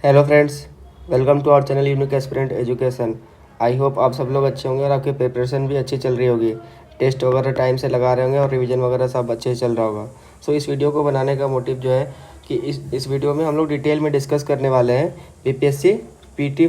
Hello friends, welcome to our channel unique aspirant education. I hope आप सब लोग अच्छे होंगे और आपकी प्रिपरेशन भी अच्छी चल रही होगी। टेस्ट वगैरह टाइम से लगा रहे होंगे और रिवीजन वगैरह सब अच्छे से चल रहा होगा। सो इस वीडियो को बनाने का मोटिव जो है कि इस वीडियो में हम लोग डिटेल में डिस्कस करने वाले हैं बीपीएससी पीटी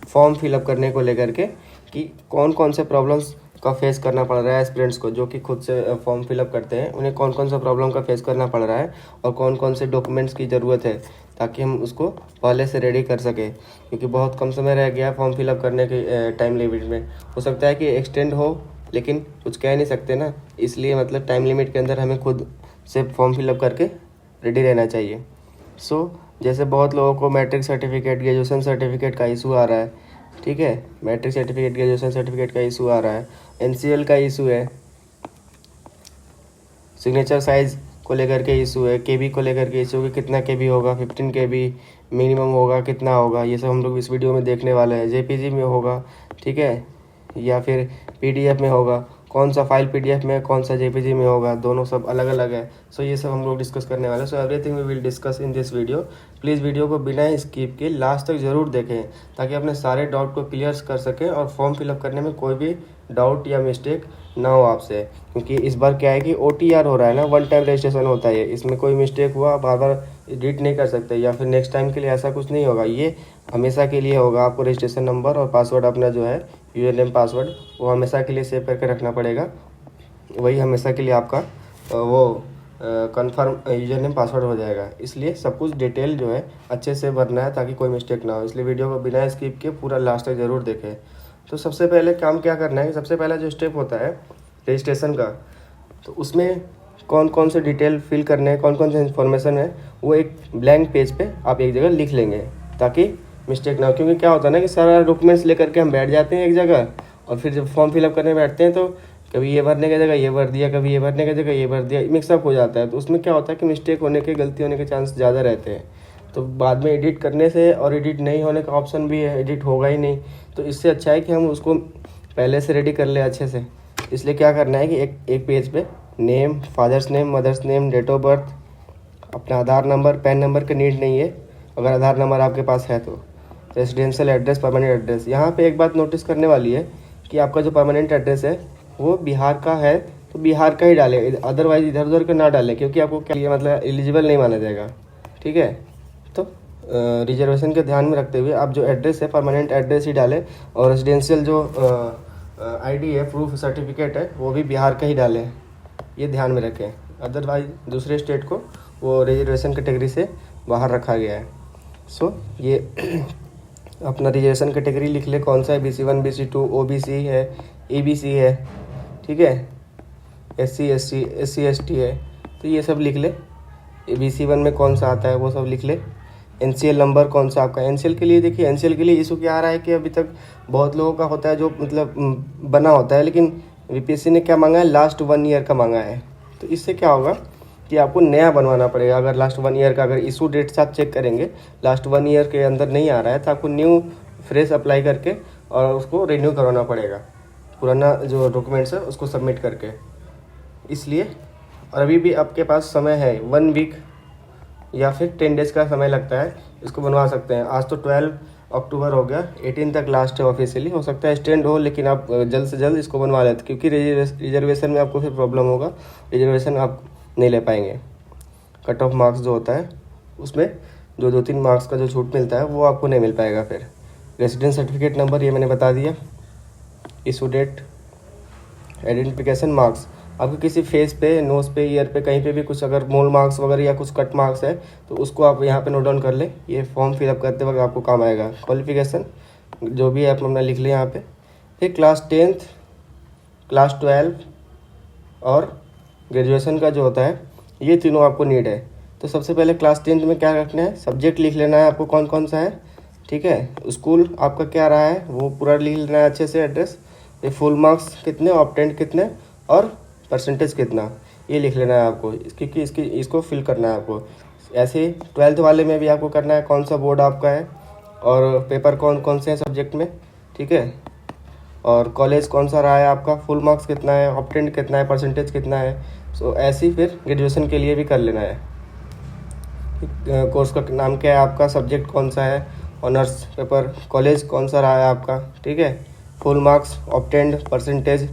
फॉर्म फिलअप करने को लेकर के कि कौन कौन से प्रॉब्लम्स का फेस करना पड़ रहा है एस्पिरेंट्स को, जो कि खुद से फॉर्म फिलअप करते हैं। उन्हें कौन कौन सा प्रॉब्लम का फेस करना पड़ रहा है और कौन कौन से डॉक्यूमेंट्स की ज़रूरत है, ताकि हम उसको पहले से रेडी कर सकें। क्योंकि बहुत कम समय रह गया फॉर्म फिलअप करने के टाइम लिमिट में। हो सकता है कि एक्सटेंड हो, लेकिन कुछ कह नहीं सकते ना, इसलिए मतलब टाइम लिमिट के अंदर हमें खुद से फॉर्म फिलअप करके रेडी रहना चाहिए। जैसे बहुत लोगों को मैट्रिक सर्टिफिकेट, ग्रेजुएशन सर्टिफिकेट का इशू आ रहा है, ठीक है। मैट्रिक सर्टिफिकेट, ग्रेजुएशन सर्टिफिकेट का इशू आ रहा है, एनसीएल का इशू है, सिग्नेचर साइज़ को लेकर के इशू है, केबी को लेकर के इशू है, कितना केबी होगा, 15 केबी मिनिमम होगा, कितना होगा, ये सब हम लोग इस वीडियो में देखने वाले हैं। जेपीजी में होगा, ठीक है, या फिर पीडीएफ में होगा, कौन सा फाइल पीडीएफ में, कौन सा जेपीजी में होगा, दोनों सब अलग अलग है। ये सब हम लोग डिस्कस करने वाले हैं। Everything we will discuss in this video. Please video को बिना स्किप के लास्ट तक ज़रूर देखें, ताकि अपने सारे डाउट को क्लियर कर सकें और फॉर्म फिलअप करने में कोई भी डाउट या मिस्टेक ना हो आपसे। क्योंकि इस बार क्या है कि OTR हो रहा है ना, वन टाइम रजिस्ट्रेशन होता है। इसमें कोई मिस्टेक हुआ बार बार एडिट नहीं कर सकते, या फिर नेक्स्ट टाइम के लिए ऐसा कुछ नहीं होगा। ये हमेशा के लिए होगा। आपको रजिस्ट्रेशन नंबर और पासवर्ड अपना जो है यूजर नेम पासवर्ड, वो हमेशा के लिए सेव करके रखना पड़ेगा। वही हमेशा के लिए आपका वो कंफर्म यूजर नेम पासवर्ड हो जाएगा। इसलिए सब कुछ डिटेल जो है अच्छे से भरना है, ताकि कोई मिस्टेक ना हो। इसलिए वीडियो को बिना स्किप के पूरा लास्ट तक ज़रूर देखें। तो सबसे पहले काम क्या करना है, सबसे पहला जो स्टेप होता है रजिस्ट्रेशन का, तो उसमें कौन कौन से डिटेल फिल करने हैं, कौन कौन से इन्फॉर्मेशन है, वो एक ब्लैंक पेज पे आप एक जगह लिख लेंगे, ताकि मिस्टेक ना हो। क्योंकि क्या होता है ना कि सारा डॉक्यूमेंट्स लेकर के हम बैठ जाते हैं एक जगह, और फिर जब फॉर्म फिलअप करने बैठते हैं तो कभी ये भरने की जगह ये भर दिया, कभी ये भरने की जगह ये भर दिया, मिक्सअप हो जाता है। तो उसमें क्या होता है कि मिस्टेक होने के, गलती होने के चांस ज़्यादा रहते हैं। तो बाद में एडिट करने से, और एडिट नहीं होने का ऑप्शन भी है, एडिट होगा ही नहीं। तो इससे अच्छा है कि हम उसको पहले से रेडी कर ले अच्छे से। इसलिए क्या करना है कि एक पेज पे name, father's name, mother's name, date of birth, अपना आधार नंबर, पैन नंबर का नीड नहीं है अगर आधार नंबर आपके पास है तो, रेजिडेंशियल एड्रेस, परमानेंट एड्रेस। यहाँ पे एक बात नोटिस करने वाली है कि आपका जो परमानेंट एड्रेस है वो बिहार का है, तो बिहार का ही डालें, अदरवाइज इधर उधर का ना डालें, क्योंकि आपको क्या ये मतलब एलिजिबल नहीं माना जाएगा, ठीक है। तो रिजर्वेशन के ध्यान में रखते हुए आप जो एड्रेस है परमानेंट एड्रेस ही डालें, और रेजिडेंशियल जो आईडी है, प्रूफ सर्टिफिकेट है, वो भी बिहार का ही डालें, ये ध्यान में रखें। अदरवाइज दूसरे स्टेट को वो रिजर्वेशन कैटेगरी से बाहर रखा गया है। ये अपना रिजर्वेशन कैटेगरी लिख ले, कौन सा है, BC1, BC2, OBC है, EBC है, ठीक है, SC SC SC ST है, तो ये सब लिख ले। BC1 में कौन सा आता है वो सब लिख ले। NCL नंबर कौन सा आपका, NCL के लिए देखिए, NCL के लिए इशू क्या आ रहा है कि अभी तक बहुत लोगों का होता है जो मतलब बना होता है, लेकिन बीपीएससी ने क्या मांगा है, लास्ट 1 ईयर का मांगा है। तो इससे क्या होगा कि आपको नया बनवाना पड़ेगा। अगर लास्ट 1 ईयर का अगर इशू डेट से आप चेक करेंगे, लास्ट 1 ईयर के अंदर नहीं आ रहा है, तो आपको न्यू फ्रेश अप्लाई करके और उसको रिन्यू करवाना पड़ेगा, पुराना जो डॉक्यूमेंट्स है उसको सबमिट करके। इसलिए और अभी भी आपके पास समय है, 1 वीक या फिर 10 डेज़ का समय लगता है, इसको बनवा सकते हैं। आज तो 12 अक्टूबर हो गया, 18 तक लास्ट है ऑफिशियली। हो सकता है एक्सटेंड हो, लेकिन आप जल्द से जल्द इसको बनवा लेते, क्योंकि रिजर्वेशन में आपको फिर प्रॉब्लम होगा, रिजर्वेशन आप नहीं ले पाएंगे। कट ऑफ मार्क्स जो होता है उसमें जो 2-3 मार्क्स का जो छूट मिलता है वो आपको नहीं मिल पाएगा। फिर रेसिडेंस सर्टिफिकेट नंबर ये मैंने बता दिया, इशू डेट, आइडेंटिफिकेशन मार्क्स, आपके किसी फेस पे, नोज पे, ईयर पे, कहीं पे भी कुछ अगर मोल मार्क्स वगैरह या कुछ कट मार्क्स है तो उसको आप यहाँ पे नोट डाउन कर ले, ये फॉर्म फिलअप करते वक्त आपको काम आएगा। क्वालिफिकेशन जो भी आप अपना लिख लें यहाँ पे। फिर क्लास 10th, क्लास 12 और ग्रेजुएशन का जो होता है, ये तीनों आपको नीड है। तो सबसे पहले क्लास 10th में क्या रखना है, सब्जेक्ट लिख लेना है आपको कौन कौन सा है, ठीक है। स्कूल आपका क्या रहा है वो पूरा लिख लेना है अच्छे से, एड्रेस, ये फुल मार्क्स कितने, ऑब्टेंड कितने, और परसेंटेज कितना, ये लिख लेना है आपको, क्योंकि इसको फिल करना है आपको। ऐसे ही 12th वाले में भी आपको करना है कौन सा बोर्ड आपका है, और पेपर कौन कौन से हैं सब्जेक्ट में, ठीक है, और कॉलेज कौन सा रहा है आपका, फुल मार्क्स कितना है, ऑब्टेंड कितना है, परसेंटेज कितना है। ऐसे ही फिर ग्रेजुएशन के लिए भी कर लेना है। कोर्स का नाम क्या है आपका, सब्जेक्ट कौन सा है, ऑनर्स पेपर, कॉलेज कौन सा रहा है आपका, ठीक है, फुल मार्क्स, ऑब्टेन्ड परसेंटेज,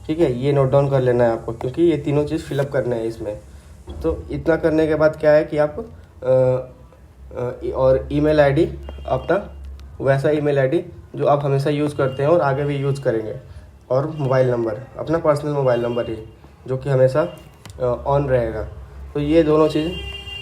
ठीक है, ये नोट डाउन कर लेना है आपको, क्योंकि ये तीनों चीज़ फिलअप करना है इसमें। तो इतना करने के बाद क्या है कि आप और ईमेल आईडी अपना वैसा ईमेल आईडी जो आप हमेशा यूज़ करते हैं और आगे भी यूज़ करेंगे, और मोबाइल नंबर अपना पर्सनल मोबाइल नंबर ही जो कि हमेशा ऑन रहेगा। तो ये दोनों चीज़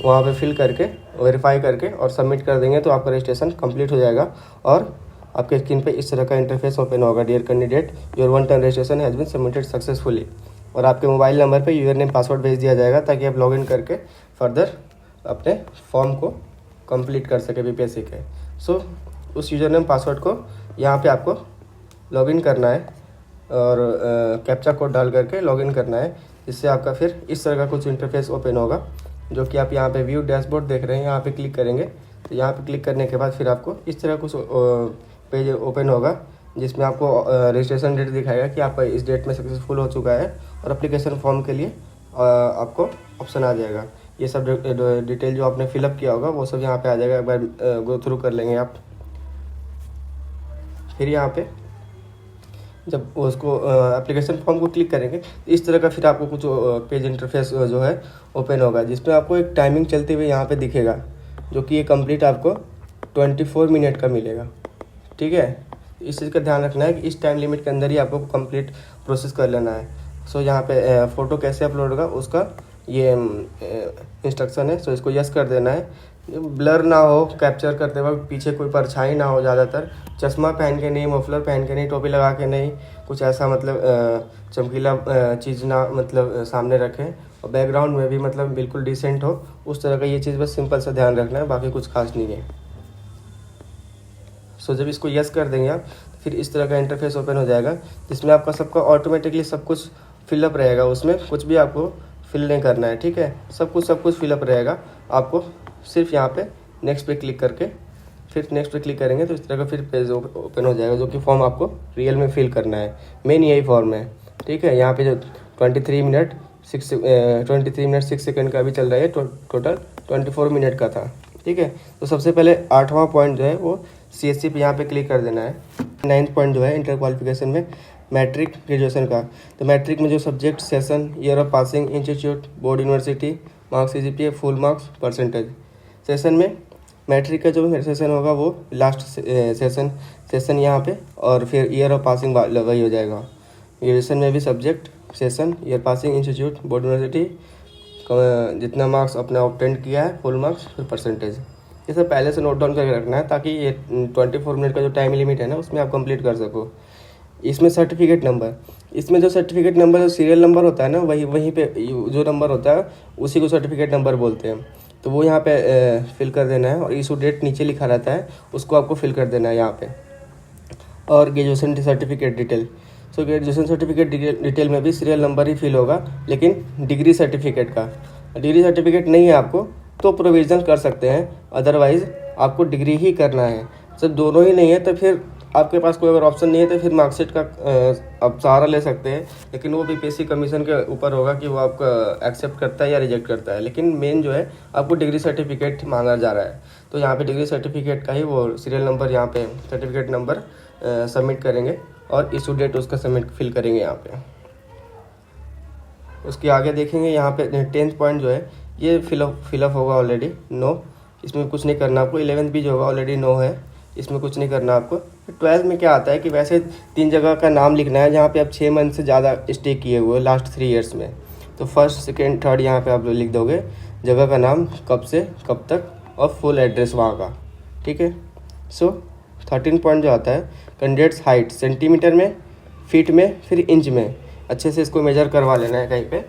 वहाँ पे फिल करके वेरीफाई करके और सबमिट कर देंगे तो आपका रजिस्ट्रेशन कंप्लीट हो जाएगा और आपके स्क्रीन पे इस तरह का इंटरफेस ओपन होगा। Dear candidate, your one time registration has been submitted successfully, और आपके मोबाइल नंबर पे यूजर नेम पासवर्ड भेज दिया जाएगा ताकि आप लॉगिन करके फर्दर अपने फॉर्म को कंप्लीट कर सके बीपीएससी के। सो उस यूजर नेम पासवर्ड को यहाँ पे आपको लॉगिन करना है और कैप्चा कोड डाल करके लॉगिन करना है, जिससे आपका फिर इस तरह का कुछ इंटरफेस ओपन होगा, जो कि आप यहाँ पे व्यू डैशबोर्ड देख रहे हैं। यहाँ पे क्लिक करेंगे तो यहाँ पे क्लिक करने के बाद फिर आपको इस तरह कुछ पेज ओपन होगा, जिसमें आपको रजिस्ट्रेशन डेट दिखाएगा कि आपका इस डेट में सक्सेसफुल हो चुका है, और एप्लीकेशन फॉर्म के लिए आपको ऑप्शन आ जाएगा। ये सब डिटेल जो आपने फिलअप किया होगा वो सब यहाँ पे आ जाएगा, एक बार गो थ्रू कर लेंगे आप। फिर यहाँ पे जब उसको एप्लीकेशन फॉर्म को क्लिक करेंगे इस तरह का फिर आपको कुछ पेज इंटरफेस जो है ओपन होगा, जिसमें आपको एक टाइमिंग चलते हुए यहाँ पे दिखेगा, जो कि ये कंप्लीट आपको 24 मिनट का मिलेगा, ठीक है। इस चीज़ का ध्यान रखना है कि इस टाइम लिमिट के अंदर ही आपको कंप्लीट प्रोसेस कर लेना है। सो यहाँ पे फ़ोटो कैसे अपलोड होगा उसका ये इंस्ट्रक्शन है। सो इसको यस कर देना है, ब्लर ना हो कैप्चर करते वक्त, पीछे कोई परछाई ना हो, ज़्यादातर चश्मा पहन के नहीं, मफलर पहन के नहीं, टोपी लगा के नहीं, कुछ ऐसा मतलब चमकीला चीज़ ना मतलब सामने रखें, और बैकग्राउंड में भी मतलब बिल्कुल डिसेंट हो, उस तरह का ये चीज़ बस सिंपल सा ध्यान रखना है, बाकी कुछ खास नहीं है। सो जब इसको यस कर देंगे आप फिर इस तरह का इंटरफेस ओपन हो जाएगा, जिसमें आपका सबका ऑटोमेटिकली सब कुछ फिलअप रहेगा, उसमें कुछ भी आपको फिल नहीं करना है, ठीक है। सब कुछ फिलअप रहेगा। आपको सिर्फ यहाँ पे नेक्स्ट पे क्लिक करके फिर नेक्स्ट पे क्लिक करेंगे तो इस तरह का फिर पेज ओपन हो जाएगा, जो कि फॉर्म आपको रियल में फिल करना है। मेन यही फॉर्म है, ठीक है। यहाँ पे जो 23 मिनट 6 सेकंड का भी चल रहा है, टोटल 24 मिनट का था, ठीक है। तो सबसे पहले 8वां पॉइंट जो है वो CSC पे यहाँ पे क्लिक कर देना है। 9th पॉइंट जो है इंटर क्वालिफिकेशन में मैट्रिक ग्रेजुएशन का, तो मैट्रिक में जो subject, session, year of passing, institute, board, university, marks, CGPA, full marks, percentage. Session में मैट्रिक का जो सेशन होगा वो लास्ट सेशन यहाँ पे, और फिर ईयर ऑफ पासिंग वही हो जाएगा। ग्रेजुएशन में भी subject, session, year passing, institute, board, university, जितना मार्क्स अपना ऑब्टेन किया है, फुल मार्क्स, फिर परसेंटेज। ये सब पहले से नोट डाउन करके रखना है ताकि ये 24 मिनट का जो टाइम लिमिट है ना उसमें आप कंप्लीट कर सको। इसमें सर्टिफिकेट नंबर, इसमें जो सर्टिफिकेट नंबर जो सीरियल नंबर होता है ना वहीं पे जो नंबर होता है उसी को सर्टिफिकेट नंबर बोलते हैं। तो वो यहाँ पे फिल कर देना है, और इशू डेट नीचे लिखा रहता है उसको आपको फिल कर देना है यहाँ पे। और ग्रेजुएशन सर्टिफिकेट डिटेल, सो ग्रेजुएशन सर्टिफिकेट डिटेल में भी सीरियल नंबर ही फिल होगा, लेकिन डिग्री सर्टिफिकेट नहीं है आपको तो प्रोविज़न कर सकते हैं, अदरवाइज़ आपको डिग्री ही करना है। जब दोनों ही नहीं है तो फिर आपके पास कोई अगर ऑप्शन नहीं है तो फिर मार्कशीट का आप सहारा ले सकते हैं, लेकिन वो बीपीएससी कमीशन के ऊपर होगा कि वो आपका एक्सेप्ट करता है या रिजेक्ट करता है। लेकिन मेन जो है आपको डिग्री सर्टिफिकेट मांगा जा रहा है, तो यहाँ पे डिग्री सर्टिफिकेट का ही वो सीरियल नंबर यहाँ पे सर्टिफिकेट नंबर सबमिट करेंगे और इशू डेट उसका सबमिट फिल करेंगे यहाँ पे। उसके आगे देखेंगे यहाँ पे 10th पॉइंट जो है ये फिलअप होगा ऑलरेडी, नो, इसमें कुछ नहीं करना आपको। 11th भी जो होगा ऑलरेडी नो है, इसमें कुछ नहीं करना आपको। 12th में क्या आता है कि वैसे 3 जगह का नाम लिखना है जहाँ पे आप 6 मंथ से ज़्यादा स्टे किए हुए लास्ट 3 ईयर्स में, तो फर्स्ट, सेकेंड, थर्ड यहाँ पे आप लिख दोगे जगह का नाम, कब से कब तक, और फुल एड्रेस वहाँ का, ठीक है। सो 13 पॉइंट जो आता है कैंडिडेट्स हाइट, सेंटीमीटर में, फीट में, फिर इंच में, अच्छे से इसको मेजर करवा लेना है कहीं पे,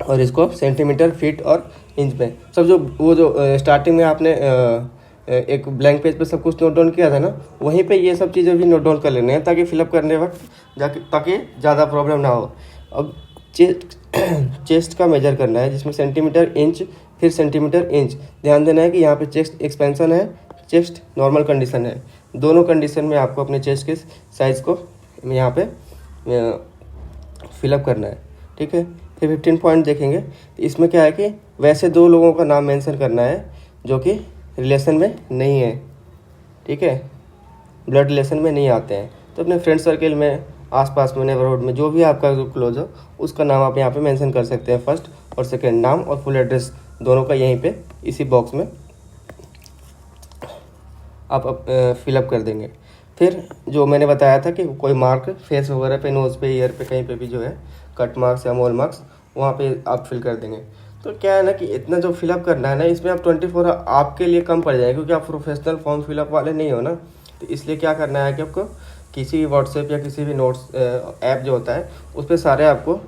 और इसको सेंटीमीटर, फीट और इंच में सब जो स्टार्टिंग में आपने एक ब्लैंक पेज पे सब कुछ नोट डाउन किया था ना, वहीं पे ये सब चीज़ें भी नोट डाउन कर लेने हैं ताकि फिलअप करने वक्त ताकि ज़्यादा प्रॉब्लम ना हो। अब चेस्ट का मेजर करना है, जिसमें सेंटीमीटर, इंच, फिर सेंटीमीटर, इंच। ध्यान देना है कि यहाँ पे चेस्ट एक्सपेंशन है, चेस्ट नॉर्मल कंडीशन है, दोनों कंडीशन में आपको अपने चेस्ट के साइज़ को यहाँ पे फिलअप करना है, ठीक है। फिर 15 पॉइंट देखेंगे तो इसमें क्या है कि वैसे 2 लोगों का नाम मेंशन करना है जो कि रिलेशन में नहीं है, ठीक है, ब्लड रिलेशन में नहीं आते हैं। तो अपने फ्रेंड सर्कल में, आसपास में, नेबरहुड में जो भी आपका जो क्लोज हो उसका नाम आप यहाँ पे मेंशन कर सकते हैं। फर्स्ट और सेकंड नाम और फुल एड्रेस दोनों का यहीं पे इसी बॉक्स में आप फिलअप कर देंगे। फिर जो मैंने बताया था कि कोई मार्क फेस वगैरह पे, नोज़ पे, ईयर पे, कहीं पे भी जो है कट मार्क्स या मोल मार्क्स वहाँ पे आप फिल कर देंगे। तो क्या है ना कि इतना जो फिलअप करना है ना, इसमें आप 24 आपके लिए कम पड़ जाएगा क्योंकि आप प्रोफेशनल फॉर्म फिलअप वाले नहीं हो ना। तो इसलिए क्या करना है कि आपको किसी भी व्हाट्सएप या किसी भी नोट्स ऐप जो होता है उस पर सारे आपको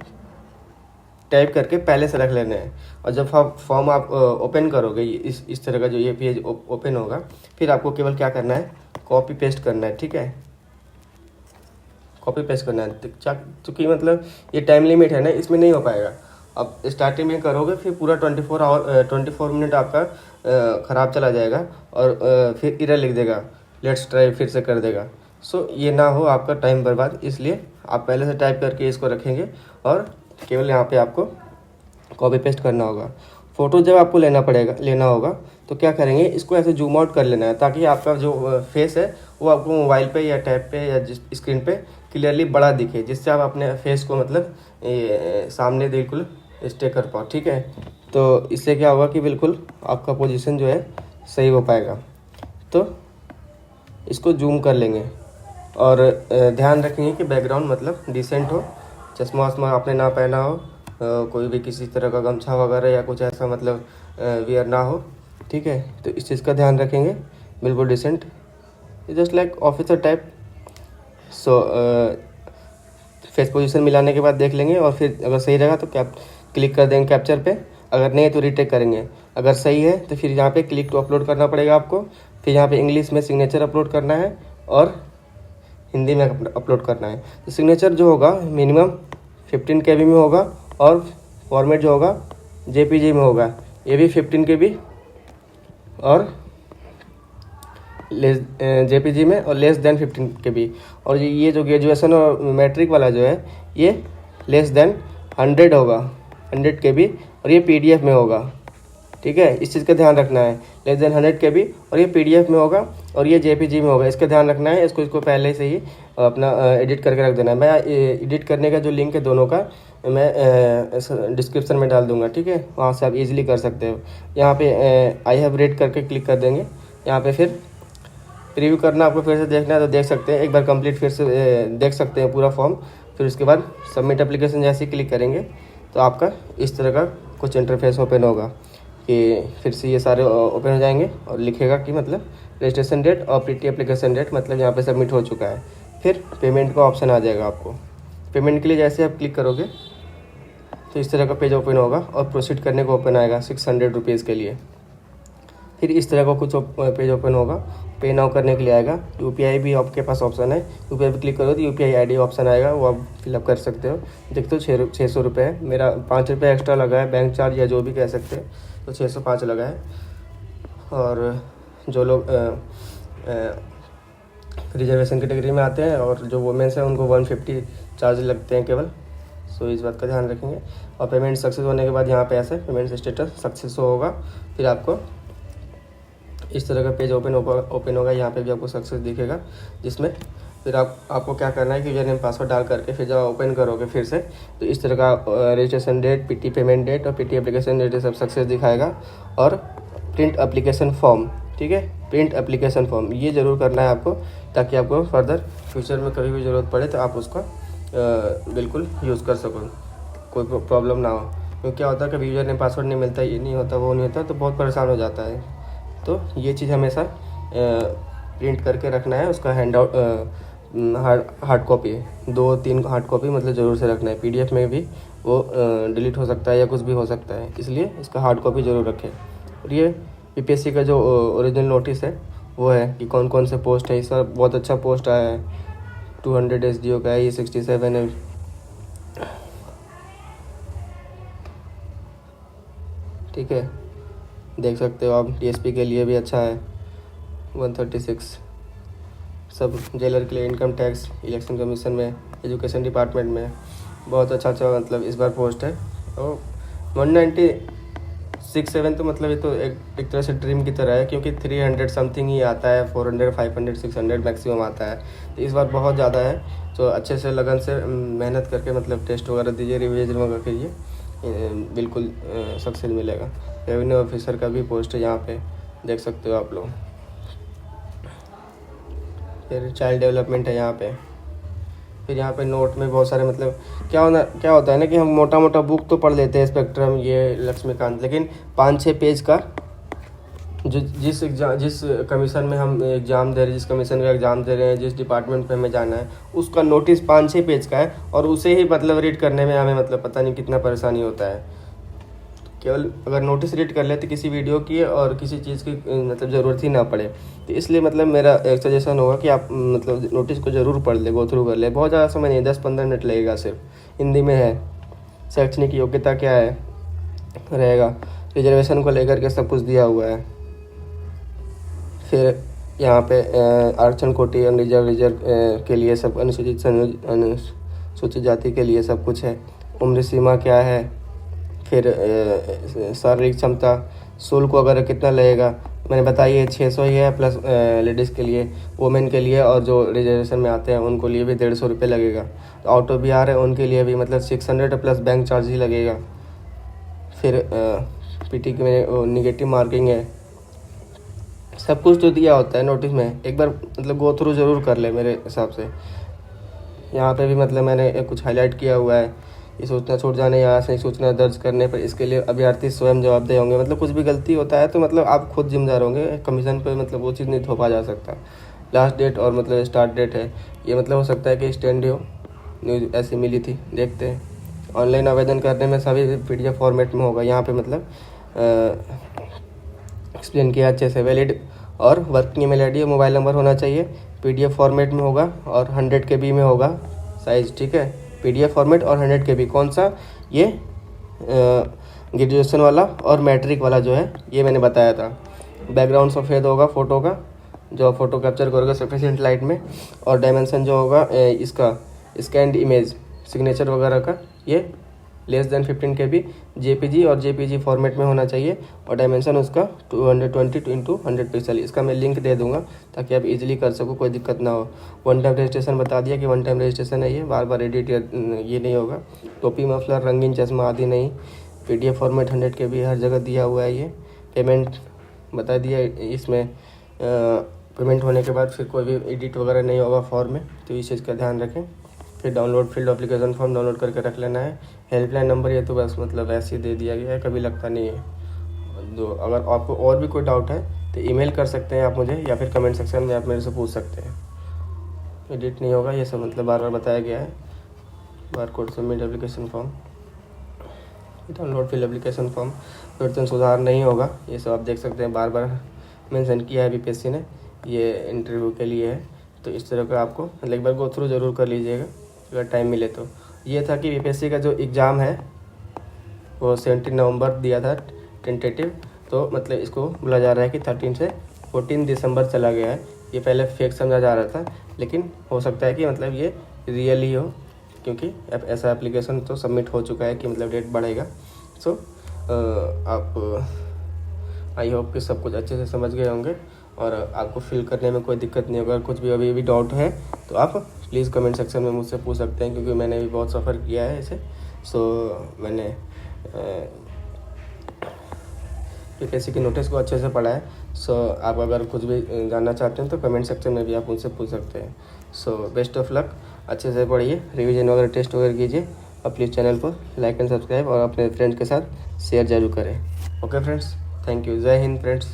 टाइप करके पहले से रख लेने हैं। और जब फॉर्म आप ओपन करोगे, इस तरह का जो ये पेज ओपन होगा, फिर आपको केवल क्या करना है, कॉपी पेस्ट करना है, ठीक है, कॉपी पेस्ट करना है। चूँकि मतलब ये टाइम लिमिट है ना, इसमें नहीं हो पाएगा। अब स्टार्टिंग में करोगे फिर पूरा 24 मिनट आपका ख़राब चला जाएगा और फिर एरर लिख देगा, लेट्स ट्राई फिर से कर देगा। सो ये ना हो आपका टाइम बर्बाद, इसलिए आप पहले से टाइप करके इसको रखेंगे और केवल यहाँ पे आपको कॉपी पेस्ट करना होगा। फ़ोटो जब आपको लेना होगा तो क्या करेंगे, इसको ऐसे जूम आउट कर लेना है ताकि आपका जो फेस है वो आपको मोबाइल पे या टैब पे या जिस स्क्रीन पे क्लियरली बड़ा दिखे, जिससे आप अपने फेस को मतलब सामने बिल्कुल स्टे कर पाओ, ठीक है। तो इससे क्या होगा कि बिल्कुल आपका पोजीशन जो है सही हो पाएगा। तो इसको जूम कर लेंगे और ध्यान रखेंगे कि बैकग्राउंड मतलब डिसेंट हो, चश्मा वश्मा आपने ना पहना हो, कोई भी किसी तरह का गमछा वगैरह या कुछ ऐसा मतलब वियर ना हो, ठीक है। तो इस चीज़ का ध्यान रखेंगे, बिल्कुल decent, just like officer type. So face position मिलाने के बाद देख लेंगे और फिर अगर सही रहेगा तो क्लिक कर देंगे कैप्चर पे, अगर नहीं है तो रीटेक करेंगे। अगर सही है तो फिर यहाँ पे क्लिक टू अपलोड करना पड़ेगा आपको। फिर यहाँ पे इंग्लिश में सिग्नेचर अपलोड करना है और हिंदी में अपलोड करना है। तो सिग्नेचर जो होगा मिनिमम 15 KB में होगा और फॉर्मेट जो होगा JPG में होगा, ये भी 15 KB और JPG में और लेस देन 15 KB। और ये जो ग्रेजुएशन और मैट्रिक वाला जो है ये लेस देन 100 होगा, 100 KB, और ये PDF में होगा, ठीक है। इस चीज़ का ध्यान रखना है, लेस देन 100 KB और ये PDF में होगा और ये JPG में होगा, इसका ध्यान रखना है। इसको पहले से ही अपना एडिट करके रख देना है। मैं एडिट करने का जो लिंक है दोनों का मैं डिस्क्रिप्शन में डाल दूंगा, ठीक है, वहाँ से आप इजीली कर सकते हो। यहाँ पे आई हैव रेड करके क्लिक कर देंगे। यहाँ पे फिर प्रीव्यू करना, आपको फिर से देखना है तो देख सकते हैं, एक बार कंप्लीट फिर से देख सकते हैं पूरा फॉर्म। फिर उसके बाद सबमिट एप्लीकेशन जैसे ही क्लिक करेंगे तो आपका इस तरह का कुछ इंटरफेस ओपन होगा कि फिर से ये सारे ओपन हो जाएंगे और लिखेगा कि मतलब रजिस्ट्रेशन डेट और प्रीटी एप्लीकेशन डेट, मतलब यहाँ पे सबमिट हो चुका है। फिर पेमेंट का ऑप्शन आ जाएगा आपको। पेमेंट के लिए जैसे आप क्लिक करोगे तो इस तरह का पेज ओपन होगा और प्रोसीड करने को ओपन आएगा 600 रुपीज़ के लिए। फिर इस तरह का कुछ पेज ओपन होगा, पे नाउ करने के लिए आएगा। UPI भी आपके पास ऑप्शन है, UPI पे क्लिक करो तो UPI ID ऑप्शन आएगा, वो आप फिलअप कर सकते हो। देखते हो 600 रुपये है, मेरा 5 रुपये एक्स्ट्रा लगा है, बैंक चार्ज या जो भी कह सकते हैं, तो 605 लगा है। और जो लोग रिजर्वेशन कैटेगरी में आते हैं और जो वुमेंस हैं उनको 150 चार्ज लगते हैं केवल। सो इस बात का ध्यान रखेंगे। और पेमेंट सक्सेस होने के बाद यहाँ पे ऐसे पेमेंट स्टेटस सक्सेस होगा, फिर आपको इस तरह का पेज ओपन होगा। यहाँ पे भी आपको सक्सेस दिखेगा, जिसमें फिर आपको क्या करना है कि यूजर नेम पासवर्ड डाल करके फिर जब ओपन करोगे फिर से तो इस तरह का registration date, PT payment date और PT एप्लीकेशन डेट सब सक्सेस दिखाएगा। और प्रिंट एप्लीकेशन फॉर्म, ठीक है, प्रिंट एप्लीकेशन फॉर्म ये ज़रूर करना है आपको, ताकि आपको फर्दर फ्यूचर में कभी भी ज़रूरत पड़े तो आप उसका बिल्कुल यूज़ कर सको, कोई प्रॉब्लम ना हो। क्योंकि क्या होता है कभी यूजर नेम पासवर्ड नहीं मिलता, ये नहीं होता, वो नहीं होता, तो बहुत परेशान हो जाता है। तो ये चीज़ हमेशा प्रिंट करके रखना है, उसका hand out hard copy 2-3 hard copy मतलब ज़रूर से रखना है। PDF में भी वो डिलीट हो सकता है या कुछ भी हो सकता है, इसलिए इसका हार्ड कॉपी ज़रूर रखें। और ये PPSC का जो ओरिजिनल नोटिस है वो है कि कौन कौन से पोस्ट है। इस बार बहुत अच्छा पोस्ट आया है, 200 SDO का है, ये 67 है, ठीक है, देख सकते हो आप। DSP के लिए भी अच्छा है 136, सब जेलर के लिए, इनकम टैक्स, इलेक्शन कमीशन में, एजुकेशन डिपार्टमेंट में बहुत अच्छा मतलब इस बार पोस्ट है। तो 196-7 तो मतलब ये तो एक तरह से ड्रीम की तरह है, क्योंकि 300 समथिंग ही आता है, 400 500 600 मैक्सिमम आता है। तो इस बार बहुत ज़्यादा है, तो अच्छे से लगन से मेहनत करके मतलब टेस्ट वगैरह दीजिए, रिविजन वगैरह कीजिए, बिल्कुल सक्सेस मिलेगा। रेवेन्यू ऑफिसर का भी पोस्ट है यहाँ पे, देख सकते हो आप लोग। फिर चाइल्ड डेवलपमेंट है यहाँ पे। फिर यहाँ पे नोट में बहुत सारे मतलब क्या होता है ना कि हम मोटा मोटा बुक तो पढ़ लेते हैं, स्पेक्ट्रम, ये लक्ष्मीकांत, लेकिन 5-6 पेज का जिस कमीशन में हम एग्ज़ाम दे रहे हैं, जिस कमीशन का एग्ज़ाम दे रहे हैं, जिस डिपार्टमेंट पे हमें जाना है, उसका नोटिस 5-6 पेज का है, और उसे ही मतलब रीड करने में हमें मतलब पता नहीं कितना परेशानी होता है। केवल अगर नोटिस रीड कर ले तो किसी वीडियो की और किसी चीज़ की मतलब ज़रूरत ही ना पड़े। तो इसलिए मतलब मेरा एक सजेशन होगा कि आप मतलब नोटिस को ज़रूर पढ़ ले, गो थ्रू कर ले। बहुत ज़्यादा समय नहीं, 10-15 मिनट लगेगा, सिर्फ हिंदी में है। शैक्षणिक योग्यता क्या है रहेगा, रिजर्वेशन को लेकर के सब कुछ दिया हुआ है। फिर यहाँ पे आरक्षण कोटि और रिजर्व के लिए सब, अनुसूचित जाति के लिए सब कुछ है। उम्र सीमा क्या है, फिर शारीरिक क्षमता, शुल्क वगैरह कितना लगेगा, मैंने बताइए 600 ही है, प्लस लेडीज़ के लिए, वुमेन के लिए, और जो रिजर्वेशन में आते हैं उनको लिए भी 150 रुपये लगेगा। तो आउट ऑफ बिहार है उनके लिए भी मतलब 600 प्लस बैंक चार्ज ही लगेगा। फिर पीटी में निगेटिव मार्किंग है। सब कुछ तो दिया होता है नोटिस में, एक बार मतलब गो थ्रू ज़रूर कर ले मेरे हिसाब से। यहाँ पे भी मतलब मैंने कुछ हाईलाइट किया हुआ है, ये सूचना छूट जाने या सही सूचना दर्ज करने पर इसके लिए अभ्यर्थी स्वयं जवाबदेह होंगे। मतलब कुछ भी गलती होता है तो मतलब आप खुद जिम्मेदार होंगे, कमीशन पे मतलब वो चीज़ नहीं थोपा जा सकता। लास्ट डेट और मतलब स्टार्ट डेट है, ये मतलब हो सकता है कि स्टैंड हो, न्यूज़ ऐसी मिली थी, देखते हैं। ऑनलाइन आवेदन करने में सभी PDF फॉर्मेट में होगा। यहाँ पे मतलब एक्सप्लेन किया अच्छे से। वैलिड और वर्किंग ईमेल आईडी और मोबाइल नंबर होना चाहिए। PDF फॉर्मेट में होगा और 100 KB में होगा साइज़, ठीक है। PDF फॉर्मेट और 100 KB, कौन सा, ये ग्रेजुएशन वाला और मैट्रिक वाला जो है, ये मैंने बताया था। बैकग्राउंड सफ़ेद होगा फ़ोटो का, जो फ़ोटो कैप्चर करोगे सफिशिएंट लाइट में, और डायमेंशन जो होगा इसका स्कैंड इमेज सिग्नेचर वगैरह का, ये लेस देन 15 KB JPG और JPG फॉर्मेट में होना चाहिए, और डायमेंशन उसका 220x100 पिक्सल। इसका मैं लिंक दे दूंगा ताकि आप इजीली कर सको, कोई दिक्कत ना हो। वन टाइम रजिस्ट्रेशन बता दिया कि वन टाइम रजिस्ट्रेशन है, ये बार बार एडिट ये नहीं होगा। टोपी, मफलर, रंगीन चश्मा आदि नहीं। PDF फॉर्मेट 100 KB हर जगह दिया हुआ है। ये पेमेंट बता दिया, इसमें पेमेंट होने के बाद फिर कोई भी एडिट वगैरह नहीं होगा फॉर्म में, तो इस चीज़ का ध्यान रखें। फिर download field application form download करके रख लेना है। हेल्पलाइन नंबर ये तो बस मतलब ऐसे ही दे दिया गया है, कभी लगता नहीं है। तो अगर आपको और भी कोई डाउट है तो ईमेल कर सकते हैं आप मुझे, या फिर कमेंट सेक्शन में आप मेरे से पूछ सकते हैं। एडिट नहीं होगा, ये सब मतलब बार बार बताया गया है। Barcode submit application form, download field application form, वेतन सुधार नहीं होगा, ये सब आप देख सकते हैं, बार बार मेंशन किया है BPSC ने, ये इंटरव्यू के लिए है। तो इस तरह का आपको मतलब एक बार गो थ्रू ज़रूर कर लीजिएगा अगर टाइम मिले तो। ये था कि BPSC का जो एग्ज़ाम है वो 17 नवंबर दिया था टेंटेटिव, तो मतलब इसको बोला जा रहा है कि 13 से 14 दिसंबर चला गया है। ये पहले फेक समझा जा रहा था, लेकिन हो सकता है कि मतलब ये रियल ही हो, क्योंकि ऐसा एप्लीकेशन तो सबमिट हो चुका है कि मतलब डेट बढ़ेगा। सो आप आई होप कि सब कुछ अच्छे से समझ गए होंगे और आपको फिल करने में कोई दिक्कत नहीं होगा। कुछ भी अभी भी डाउट है तो आप प्लीज़ कमेंट सेक्शन में मुझसे पूछ सकते हैं, क्योंकि मैंने भी बहुत सफ़र किया है इसे। सो मैंने BPSC की नोटिस को अच्छे से पढ़ा है। सो आप अगर कुछ भी जानना चाहते हैं तो कमेंट सेक्शन में भी आप उनसे पूछ सकते हैं। सो बेस्ट ऑफ लक, अच्छे से पढ़िए, रिवीजन वगैरह टेस्ट वगैरह कीजिए, और प्लीज़ चैनल को लाइक एंड सब्सक्राइब और अपने फ्रेंड्स के साथ शेयर जरूर करें। Okay friends, thank you. जय हिंद फ्रेंड्स।